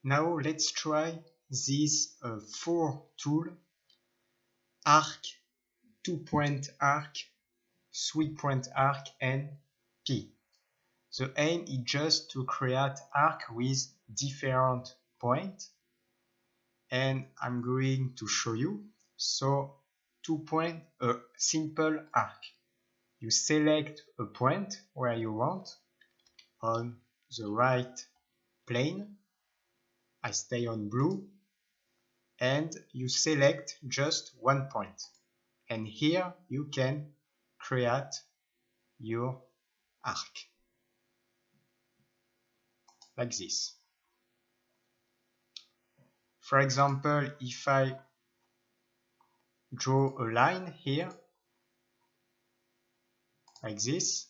Now let's try this 4 tool, arc, 2-point arc, 3-point arc, and P. The aim is just to create arc with different points, and I'm going to show you. So 2-point, a simple arc. You select a point where you want on the right plane. I stay on blue, and you select just one point. And here you can create your arc like this. For example, if I draw a line here like this,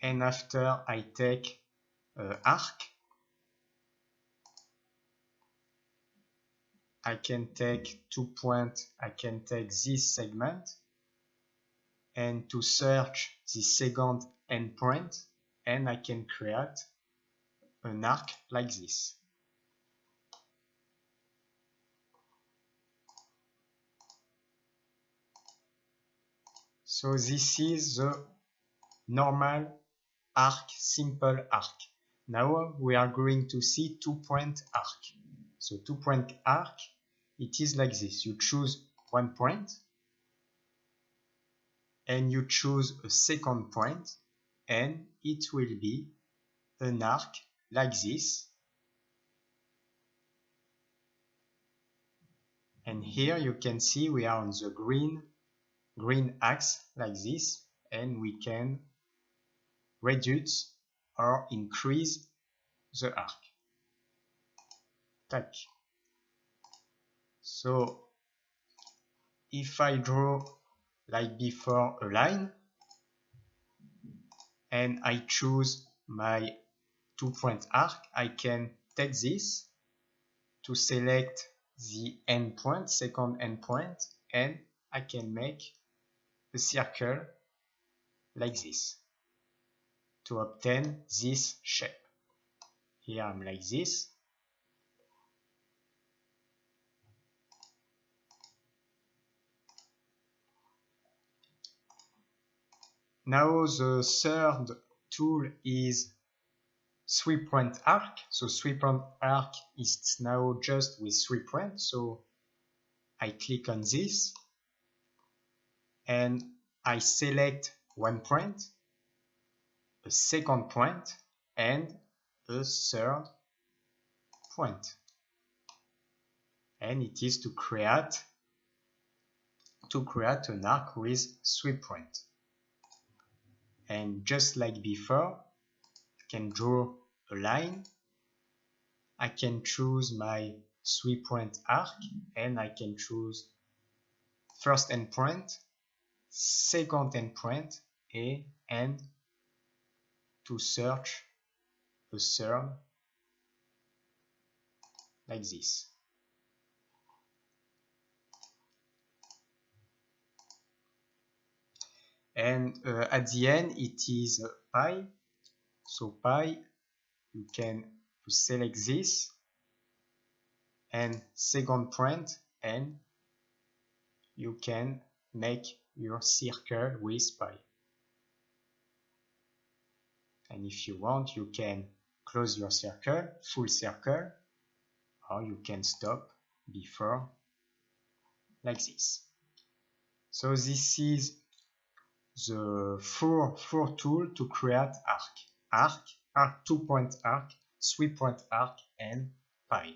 and after I take an arc, I can take 2 points, I can take this segment, and to search the second endpoint, and I can create an arc like this. So this is the normal arc, simple arc. Now we are going to see 2-point arc. So 2-point arc, it is like this. You choose 1 point, and you choose a second point, and it will be an arc like this. And here you can see we are on the green axis like this, and we can reduce or increase the arc. Tack. So if I draw like before a line, and I choose my 2-point arc, I can take this to select the endpoint, second endpoint, and I can make a circle like this to obtain this shape. Here I'm like this. Now the third tool is 3-point arc. So 3-point arc is now just with 3 points. So I click on this, and I select 1 point, a second point, and a third point. And it is to create an arc with 3 points. And just like before, I can draw a line. I can choose my 3-point arc, and I can choose first endpoint, second endpoint, and to search a third like this. And at the end it is pi. So pi, you can select this and second point, and you can make your circle with pi. And if you want, you can close your circle, full circle, or you can stop before like this. So this is the four tool to create arc, 2-point arc, 3-point arc, and pi.